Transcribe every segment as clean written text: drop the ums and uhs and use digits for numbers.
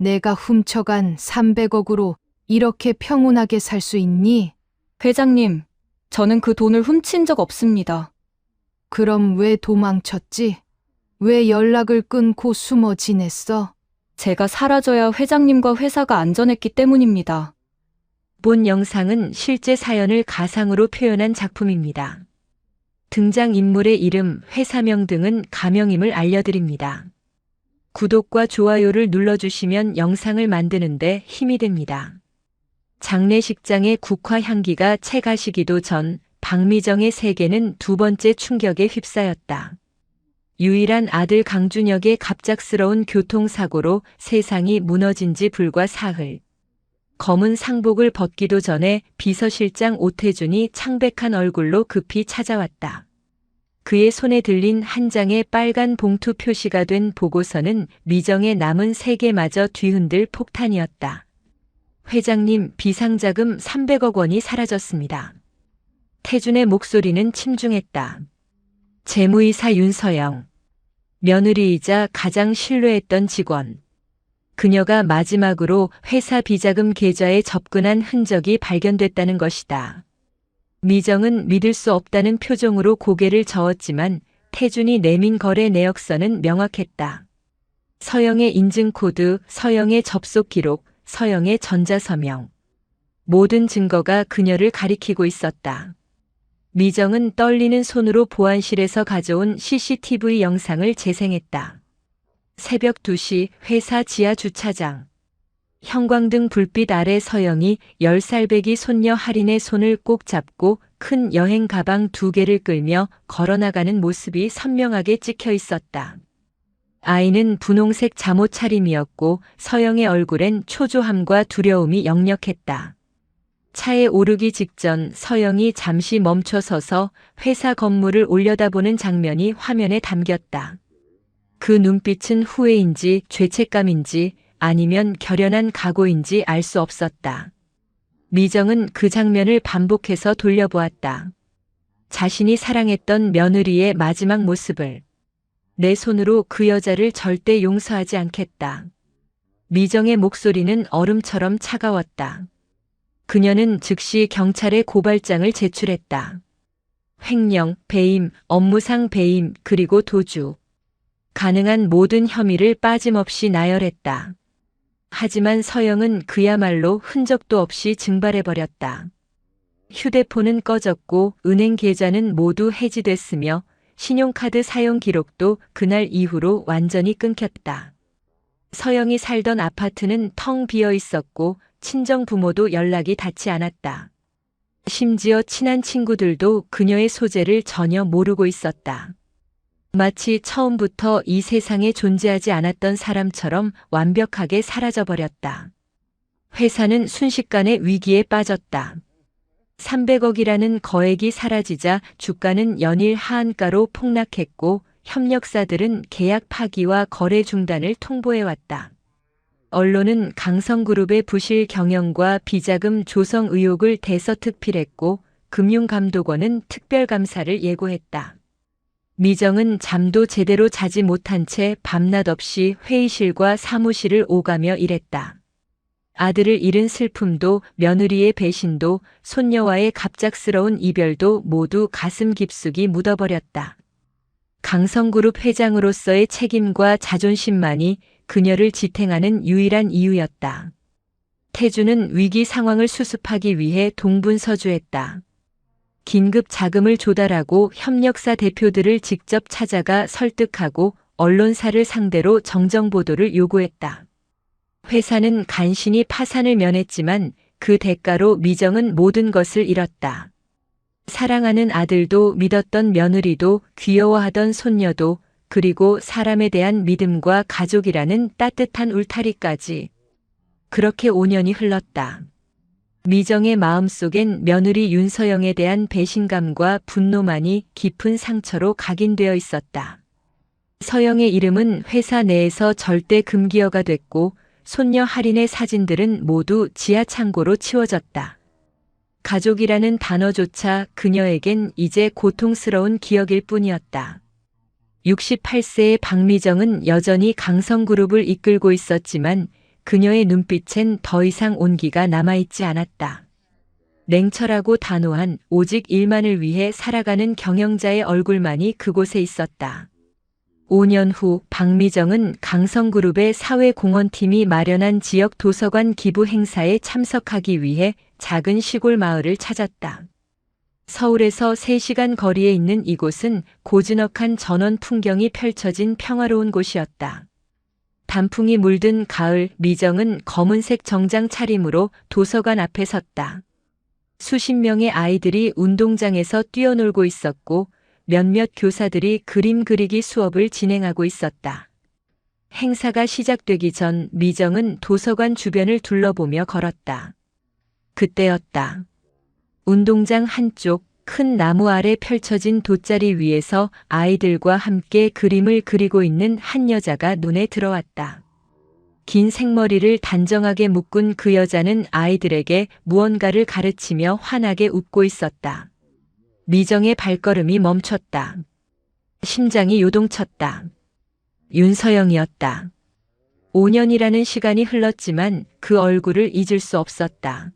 내가 훔쳐간 300억으로 이렇게 평온하게 살 수 있니? 회장님, 저는 그 돈을 훔친 적 없습니다. 그럼 왜 도망쳤지? 왜 연락을 끊고 숨어 지냈어? 제가 사라져야 회장님과 회사가 안전했기 때문입니다. 본 영상은 실제 사연을 가상으로 표현한 작품입니다. 등장인물의 이름, 회사명 등은 가명임을 알려드립니다. 구독과 좋아요를 눌러주시면 영상을 만드는데 힘이 됩니다. 장례식장의 국화 향기가 채 가시기도 전 박미정의 세계는 두 번째 충격에 휩싸였다. 유일한 아들 강준혁의 갑작스러운 교통사고로 세상이 무너진 지 불과 사흘. 검은 상복을 벗기도 전에 비서실장 오태준이 창백한 얼굴로 급히 찾아왔다. 그의 손에 들린 한 장의 빨간 봉투 표시가 된 보고서는 미정의 남은 세계마저 뒤흔들 폭탄이었다. 회장님, 비상자금 300억 원이 사라졌습니다. 태준의 목소리는 침중했다. 재무이사 윤서영. 며느리이자 가장 신뢰했던 직원. 그녀가 마지막으로 회사 비자금 계좌에 접근한 흔적이 발견됐다는 것이다. 미정은 믿을 수 없다는 표정으로 고개를 저었지만 태준이 내민 거래 내역서는 명확했다. 서영의 인증코드, 서영의 접속 기록, 서영의 전자서명. 모든 증거가 그녀를 가리키고 있었다. 미정은 떨리는 손으로 보안실에서 가져온 CCTV 영상을 재생했다. 새벽 2시 회사 지하 주차장. 형광등 불빛 아래 서영이 10살배기 손녀 할인의 손을 꼭 잡고 큰 여행 가방 2개를 끌며 걸어나가는 모습이 선명하게 찍혀 있었다. 아이는 분홍색 잠옷 차림이었고 서영의 얼굴엔 초조함과 두려움이 역력했다. 차에 오르기 직전 서영이 잠시 멈춰서서 회사 건물을 올려다보는 장면이 화면에 담겼다. 그 눈빛은 후회인지 죄책감인지 아니면 결연한 각오인지 알 수 없었다. 미정은 그 장면을 반복해서 돌려보았다. 자신이 사랑했던 며느리의 마지막 모습을. 내 손으로 그 여자를 절대 용서하지 않겠다. 미정의 목소리는 얼음처럼 차가웠다. 그녀는 즉시 경찰에 고발장을 제출했다. 횡령, 배임, 업무상 배임, 그리고 도주. 가능한 모든 혐의를 빠짐없이 나열했다. 하지만 서영은 그야말로 흔적도 없이 증발해버렸다. 휴대폰은 꺼졌고 은행 계좌는 모두 해지됐으며 신용카드 사용 기록도 그날 이후로 완전히 끊겼다. 서영이 살던 아파트는 텅 비어 있었고 친정 부모도 연락이 닿지 않았다. 심지어 친한 친구들도 그녀의 소재를 전혀 모르고 있었다. 마치 처음부터 이 세상에 존재하지 않았던 사람처럼 완벽하게 사라져버렸다. 회사는 순식간에 위기에 빠졌다. 300억이라는 거액이 사라지자 주가는 연일 하한가로 폭락했고 협력사들은 계약 파기와 거래 중단을 통보해왔다. 언론은 강성그룹의 부실 경영과 비자금 조성 의혹을 대서특필했고 금융감독원은 특별감사를 예고했다. 미정은 잠도 제대로 자지 못한 채 밤낮 없이 회의실과 사무실을 오가며 일했다. 아들을 잃은 슬픔도 며느리의 배신도 손녀와의 갑작스러운 이별도 모두 가슴 깊숙이 묻어버렸다. 강성그룹 회장으로서의 책임과 자존심만이 그녀를 지탱하는 유일한 이유였다. 태주는 위기 상황을 수습하기 위해 동분서주했다. 긴급 자금을 조달하고 협력사 대표들을 직접 찾아가 설득하고 언론사를 상대로 정정 보도를 요구했다. 회사는 간신히 파산을 면했지만 그 대가로 미정은 모든 것을 잃었다. 사랑하는 아들도 믿었던 며느리도 귀여워하던 손녀도 그리고 사람에 대한 믿음과 가족이라는 따뜻한 울타리까지. 그렇게 5년이 흘렀다. 미정의 마음속엔 며느리 윤서영에 대한 배신감과 분노만이 깊은 상처로 각인되어 있었다. 서영의 이름은 회사 내에서 절대 금기어가 됐고 손녀 할인의 사진들은 모두 지하 창고로 치워졌다. 가족이라는 단어조차 그녀에겐 이제 고통스러운 기억일 뿐이었다. 68세의 박미정은 여전히 강성그룹을 이끌고 있었지만 그녀의 눈빛엔 더 이상 온기가 남아있지 않았다. 냉철하고 단호한 오직 일만을 위해 살아가는 경영자의 얼굴만이 그곳에 있었다. 5년 후 박미정은 강성그룹의 사회공헌팀이 마련한 지역 도서관 기부 행사에 참석하기 위해 작은 시골 마을을 찾았다. 서울에서 3시간 거리에 있는 이곳은 고즈넉한 전원 풍경이 펼쳐진 평화로운 곳이었다. 단풍이 물든 가을, 미정은 검은색 정장 차림으로 도서관 앞에 섰다. 수십 명의 아이들이 운동장에서 뛰어놀고 있었고 몇몇 교사들이 그림 그리기 수업을 진행하고 있었다. 행사가 시작되기 전 미정은 도서관 주변을 둘러보며 걸었다. 그때였다. 운동장 한쪽 큰 나무 아래 펼쳐진 돗자리 위에서 아이들과 함께 그림을 그리고 있는 한 여자가 눈에 들어왔다. 긴 생머리를 단정하게 묶은 그 여자는 아이들에게 무언가를 가르치며 환하게 웃고 있었다. 미정의 발걸음이 멈췄다. 심장이 요동쳤다. 윤서영이었다. 5년이라는 시간이 흘렀지만 그 얼굴을 잊을 수 없었다.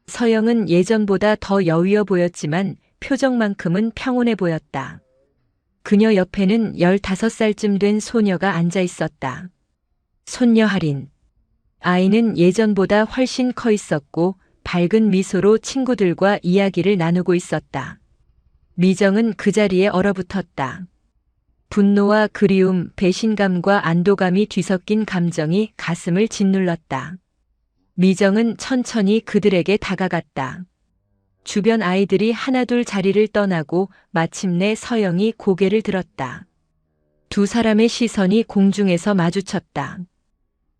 서영은 예전보다 더 여위어 보였지만 표정만큼은 평온해 보였다. 그녀 옆에는 15살쯤 된 소녀가 앉아 있었다. 손녀 할인. 아이는 예전보다 훨씬 커 있었고 밝은 미소로 친구들과 이야기를 나누고 있었다. 미정은 그 자리에 얼어붙었다. 분노와 그리움, 배신감과 안도감이 뒤섞인 감정이 가슴을 짓눌렀다. 미정은 천천히 그들에게 다가갔다. 주변 아이들이 하나둘 자리를 떠나고 마침내 서영이 고개를 들었다. 두 사람의 시선이 공중에서 마주쳤다.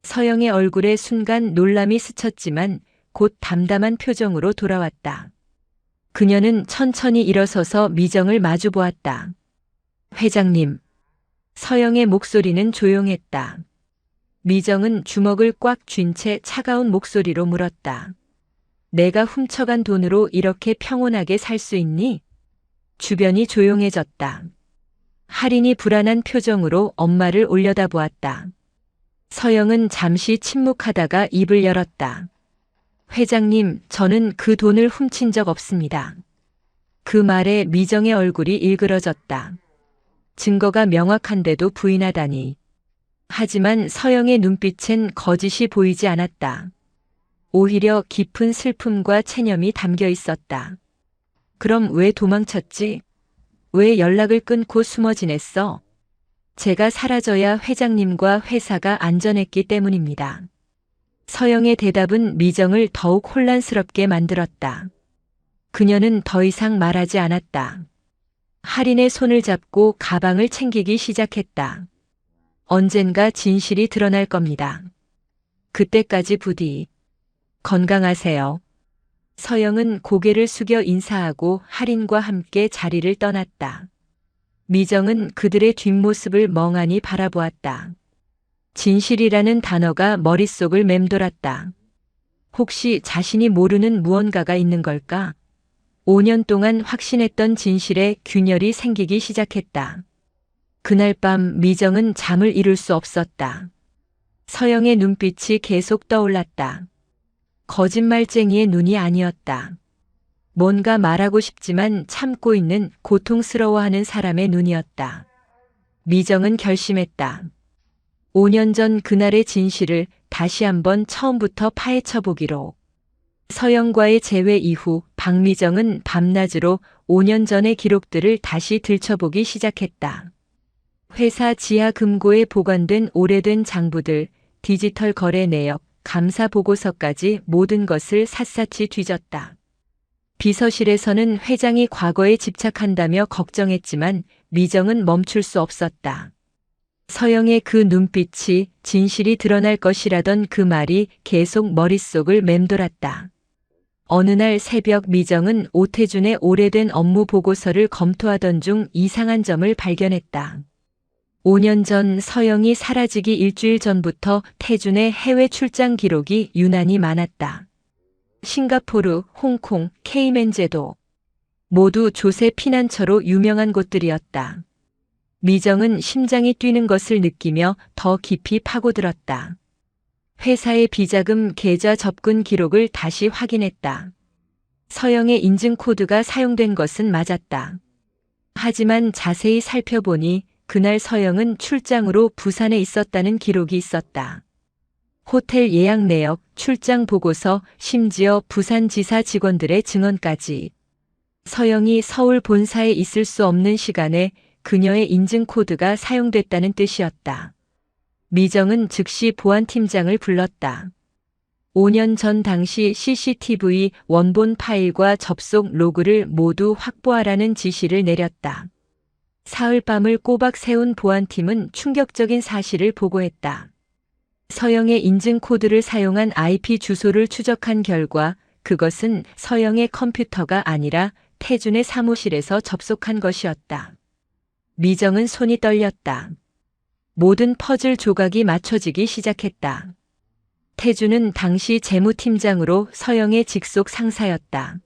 서영의 얼굴에 순간 놀람이 스쳤지만 곧 담담한 표정으로 돌아왔다. 그녀는 천천히 일어서서 미정을 마주보았다. 회장님. 서영의 목소리는 조용했다. 미정은 주먹을 꽉 쥔 채 차가운 목소리로 물었다. 내가 훔쳐간 돈으로 이렇게 평온하게 살 수 있니? 주변이 조용해졌다. 할인이 불안한 표정으로 엄마를 올려다보았다. 서영은 잠시 침묵하다가 입을 열었다. 회장님, 저는 그 돈을 훔친 적 없습니다. 그 말에 미정의 얼굴이 일그러졌다. 증거가 명확한데도 부인하다니. 하지만 서영의 눈빛엔 거짓이 보이지 않았다. 오히려 깊은 슬픔과 체념이 담겨 있었다. 그럼 왜 도망쳤지? 왜 연락을 끊고 숨어 지냈어? 제가 사라져야 회장님과 회사가 안전했기 때문입니다. 서영의 대답은 미정을 더욱 혼란스럽게 만들었다. 그녀는 더 이상 말하지 않았다. 할인의 손을 잡고 가방을 챙기기 시작했다. 언젠가 진실이 드러날 겁니다. 그때까지 부디 건강하세요. 서영은 고개를 숙여 인사하고 할인과 함께 자리를 떠났다. 미정은 그들의 뒷모습을 멍하니 바라보았다. 진실이라는 단어가 머릿속을 맴돌았다. 혹시 자신이 모르는 무언가가 있는 걸까? 5년 동안 확신했던 진실에 균열이 생기기 시작했다. 그날 밤 미정은 잠을 이룰 수 없었다. 서영의 눈빛이 계속 떠올랐다. 거짓말쟁이의 눈이 아니었다. 뭔가 말하고 싶지만 참고 있는 고통스러워하는 사람의 눈이었다. 미정은 결심했다. 5년 전 그날의 진실을 다시 한번 처음부터 파헤쳐 보기로. 서영과의 재회 이후 박미정은 밤낮으로 5년 전의 기록들을 다시 들춰보기 시작했다. 회사 지하 금고에 보관된 오래된 장부들, 디지털 거래 내역, 감사 보고서까지 모든 것을 샅샅이 뒤졌다. 비서실에서는 회장이 과거에 집착한다며 걱정했지만 미정은 멈출 수 없었다. 서영의 그 눈빛이 진실이 드러날 것이라던 그 말이 계속 머릿속을 맴돌았다. 어느 날 새벽 미정은 오태준의 오래된 업무 보고서를 검토하던 중 이상한 점을 발견했다. 5년 전 서영이 사라지기 일주일 전부터 태준의 해외 출장 기록이 유난히 많았다. 싱가포르, 홍콩, 케이맨제도 모두 조세 피난처로 유명한 곳들이었다. 미정은 심장이 뛰는 것을 느끼며 더 깊이 파고들었다. 회사의 비자금 계좌 접근 기록을 다시 확인했다. 서영의 인증 코드가 사용된 것은 맞았다. 하지만 자세히 살펴보니 그날 서영은 출장으로 부산에 있었다는 기록이 있었다. 호텔 예약 내역, 출장 보고서, 심지어 부산지사 직원들의 증언까지. 서영이 서울 본사에 있을 수 없는 시간에 그녀의 인증 코드가 사용됐다는 뜻이었다. 미정은 즉시 보안팀장을 불렀다. 5년 전 당시 CCTV 원본 파일과 접속 로그를 모두 확보하라는 지시를 내렸다. 사흘 밤을 꼬박 세운 보안팀은 충격적인 사실을 보고했다. 서영의 인증 코드를 사용한 IP 주소를 추적한 결과 그것은 서영의 컴퓨터가 아니라 태준의 사무실에서 접속한 것이었다. 미정은 손이 떨렸다. 모든 퍼즐 조각이 맞춰지기 시작했다. 태준은 당시 재무팀장으로 서영의 직속 상사였다.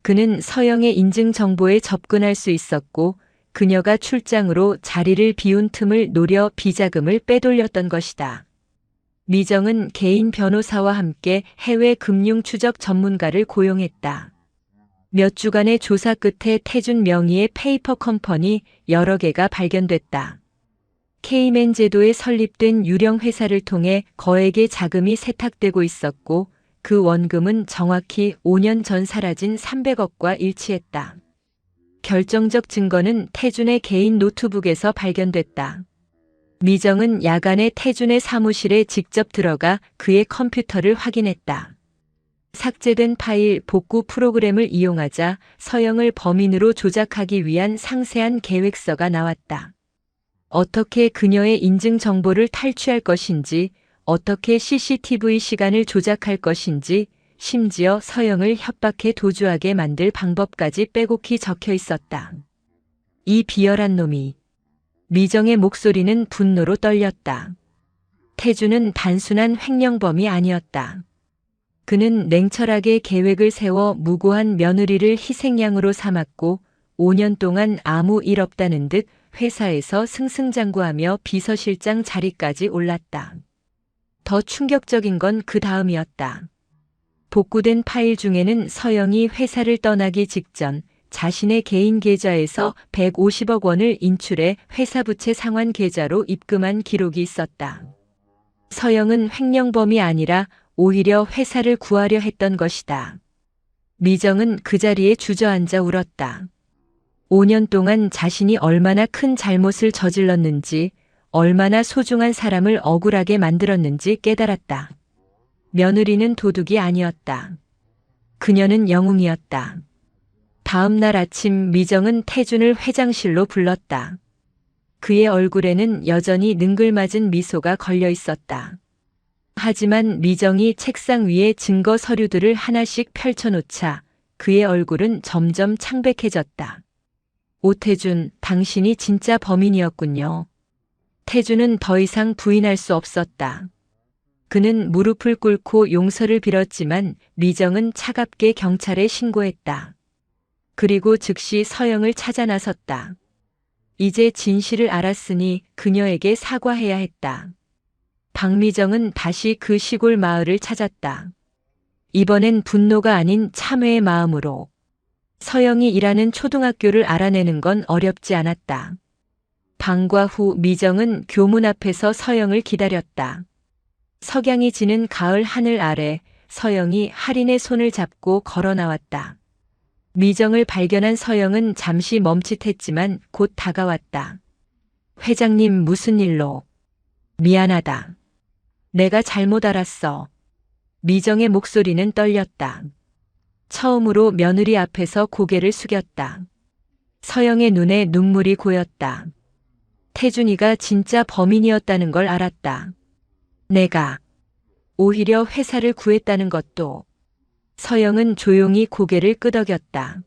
그는 서영의 인증 정보에 접근할 수 있었고 그녀가 출장으로 자리를 비운 틈을 노려 비자금을 빼돌렸던 것이다. 미정은 개인 변호사와 함께 해외 금융 추적 전문가를 고용했다. 몇 주간의 조사 끝에 태준 명의의 페이퍼 컴퍼니 여러 개가 발견됐다. 케이맨 제도에 설립된 유령 회사를 통해 거액의 자금이 세탁되고 있었고 그 원금은 정확히 5년 전 사라진 300억과 일치했다. 결정적 증거는 태준의 개인 노트북에서 발견됐다. 미정은 야간에 태준의 사무실에 직접 들어가 그의 컴퓨터를 확인했다. 삭제된 파일 복구 프로그램을 이용하자 서영을 범인으로 조작하기 위한 상세한 계획서가 나왔다. 어떻게 그녀의 인증 정보를 탈취할 것인지, 어떻게 CCTV 시간을 조작할 것인지, 심지어 서영을 협박해 도주하게 만들 방법까지 빼곡히 적혀 있었다. 이 비열한 놈이. 미정의 목소리는 분노로 떨렸다. 태준은 단순한 횡령범이 아니었다. 그는 냉철하게 계획을 세워 무고한 며느리를 희생양으로 삼았고 5년 동안 아무 일 없다는 듯 회사에서 승승장구하며 비서실장 자리까지 올랐다. 더 충격적인 건 그 다음이었다. 복구된 파일 중에는 서영이 회사를 떠나기 직전 자신의 개인 계좌에서 150억 원을 인출해 회사 부채 상환 계좌로 입금한 기록이 있었다. 서영은 횡령범이 아니라 오히려 회사를 구하려 했던 것이다. 미정은 그 자리에 주저앉아 울었다. 5년 동안 자신이 얼마나 큰 잘못을 저질렀는지, 얼마나 소중한 사람을 억울하게 만들었는지 깨달았다. 며느리는 도둑이 아니었다. 그녀는 영웅이었다. 다음 날 아침 미정은 태준을 회장실로 불렀다. 그의 얼굴에는 여전히 능글맞은 미소가 걸려 있었다. 하지만 미정이 책상 위에 증거 서류들을 하나씩 펼쳐놓자 그의 얼굴은 점점 창백해졌다. 오태준, 당신이 진짜 범인이었군요. 태준은 더 이상 부인할 수 없었다. 그는 무릎을 꿇고 용서를 빌었지만 미정은 차갑게 경찰에 신고했다. 그리고 즉시 서영을 찾아 나섰다. 이제 진실을 알았으니 그녀에게 사과해야 했다. 박미정은 다시 그 시골 마을을 찾았다. 이번엔 분노가 아닌 참회의 마음으로. 서영이 일하는 초등학교를 알아내는 건 어렵지 않았다. 방과 후 미정은 교문 앞에서 서영을 기다렸다. 석양이 지는 가을 하늘 아래 서영이 할인의 손을 잡고 걸어 나왔다. 미정을 발견한 서영은 잠시 멈칫했지만 곧 다가왔다. 회장님 무슨 일로? 미안하다. 내가 잘못 알았어. 미정의 목소리는 떨렸다. 처음으로 며느리 앞에서 고개를 숙였다. 서영의 눈에 눈물이 고였다. 태준이가 진짜 범인이었다는 걸 알았다. 내가 오히려 회사를 구했다는 것도. 서영은 조용히 고개를 끄덕였다.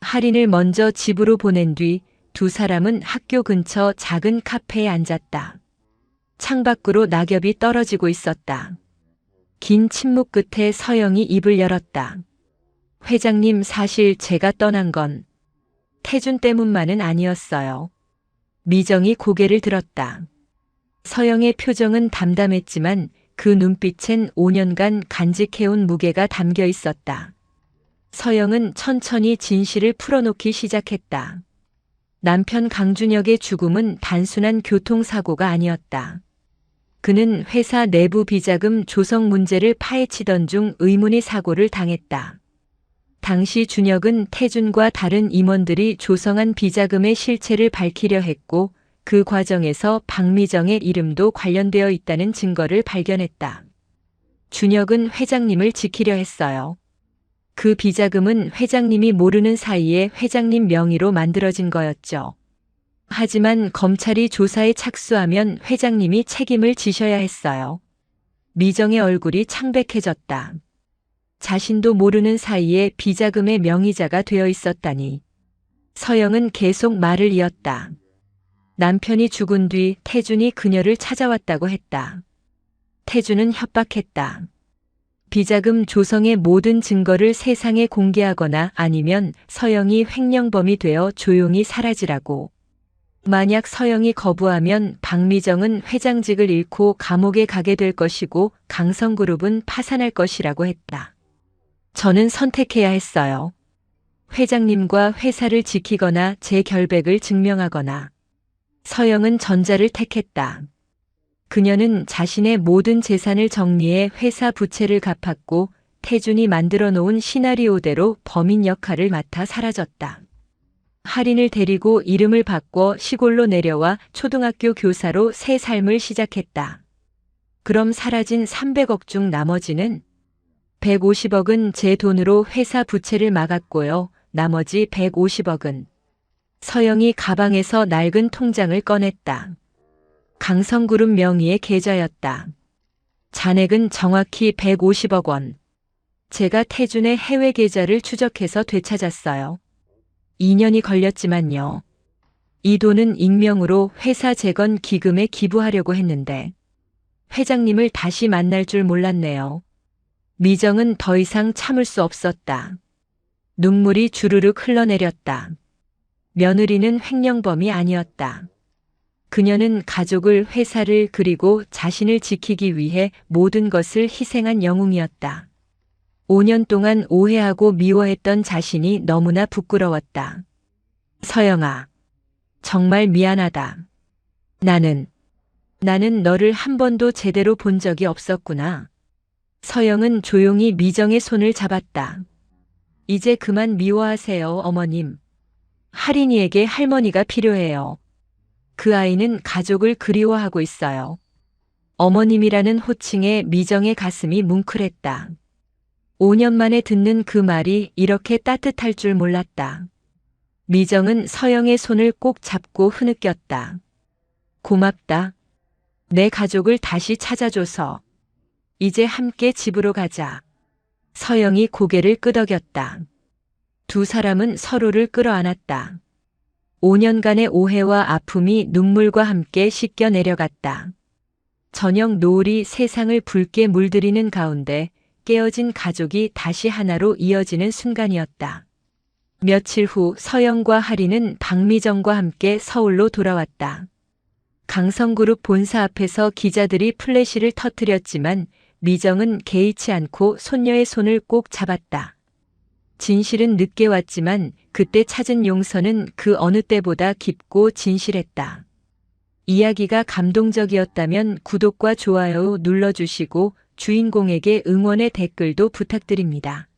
할인을 먼저 집으로 보낸 뒤 두 사람은 학교 근처 작은 카페에 앉았다. 창밖으로 낙엽이 떨어지고 있었다. 긴 침묵 끝에 서영이 입을 열었다. 회장님, 사실 제가 떠난 건 태준 때문만은 아니었어요. 미정이 고개를 들었다. 서영의 표정은 담담했지만 그 눈빛엔 5년간 간직해온 무게가 담겨 있었다. 서영은 천천히 진실을 풀어놓기 시작했다. 남편 강준혁의 죽음은 단순한 교통사고가 아니었다. 그는 회사 내부 비자금 조성 문제를 파헤치던 중 의문의 사고를 당했다. 당시 준혁은 태준과 다른 임원들이 조성한 비자금의 실체를 밝히려 했고 그 과정에서 박미정의 이름도 관련되어 있다는 증거를 발견했다. 준혁은 회장님을 지키려 했어요. 그 비자금은 회장님이 모르는 사이에 회장님 명의로 만들어진 거였죠. 하지만 검찰이 조사에 착수하면 회장님이 책임을 지셔야 했어요. 미정의 얼굴이 창백해졌다. 자신도 모르는 사이에 비자금의 명의자가 되어 있었다니. 서영은 계속 말을 이었다. 남편이 죽은 뒤 태준이 그녀를 찾아왔다고 했다. 태준은 협박했다. 비자금 조성의 모든 증거를 세상에 공개하거나 아니면 서영이 횡령범이 되어 조용히 사라지라고. 만약 서영이 거부하면 박미정은 회장직을 잃고 감옥에 가게 될 것이고 강성그룹은 파산할 것이라고 했다. 저는 선택해야 했어요. 회장님과 회사를 지키거나 제 결백을 증명하거나. 서영은 전자를 택했다. 그녀는 자신의 모든 재산을 정리해 회사 부채를 갚았고 태준이 만들어 놓은 시나리오대로 범인 역할을 맡아 사라졌다. 할인을 데리고 이름을 바꿔 시골로 내려와 초등학교 교사로 새 삶을 시작했다. 그럼 사라진 300억 중 나머지는 150억은 제 돈으로 회사 부채를 막았고요. 나머지 150억은 서영이 가방에서 낡은 통장을 꺼냈다. 강성그룹 명의의 계좌였다. 잔액은 정확히 150억 원. 제가 태준의 해외 계좌를 추적해서 되찾았어요. 2년이 걸렸지만요. 이 돈은 익명으로 회사 재건 기금에 기부하려고 했는데 회장님을 다시 만날 줄 몰랐네요. 미정은 더 이상 참을 수 없었다. 눈물이 주르륵 흘러내렸다. 며느리는 횡령범이 아니었다. 그녀는 가족을, 회사를 그리고 자신을 지키기 위해 모든 것을 희생한 영웅이었다. 5년 동안 오해하고 미워했던 자신이 너무나 부끄러웠다. 서영아, 정말 미안하다. 나는 너를 한 번도 제대로 본 적이 없었구나. 서영은 조용히 미정의 손을 잡았다. 이제 그만 미워하세요, 어머님. 할인이에게 할머니가 필요해요. 그 아이는 가족을 그리워하고 있어요. 어머님이라는 호칭에 미정의 가슴이 뭉클했다. 5년 만에 듣는 그 말이 이렇게 따뜻할 줄 몰랐다. 미정은 서영의 손을 꼭 잡고 흐느꼈다. 고맙다. 내 가족을 다시 찾아줘서. 이제 함께 집으로 가자. 서영이 고개를 끄덕였다. 두 사람은 서로를 끌어안았다. 5년간의 오해와 아픔이 눈물과 함께 씻겨 내려갔다. 저녁 노을이 세상을 붉게 물들이는 가운데 깨어진 가족이 다시 하나로 이어지는 순간이었다. 며칠 후 서영과 하리는 박미정과 함께 서울로 돌아왔다. 강성그룹 본사 앞에서 기자들이 플래시를 터뜨렸지만 미정은 개의치 않고 손녀의 손을 꼭 잡았다. 진실은 늦게 왔지만 그때 찾은 용서는 그 어느 때보다 깊고 진실했다. 이야기가 감동적이었다면 구독과 좋아요 눌러주시고 주인공에게 응원의 댓글도 부탁드립니다.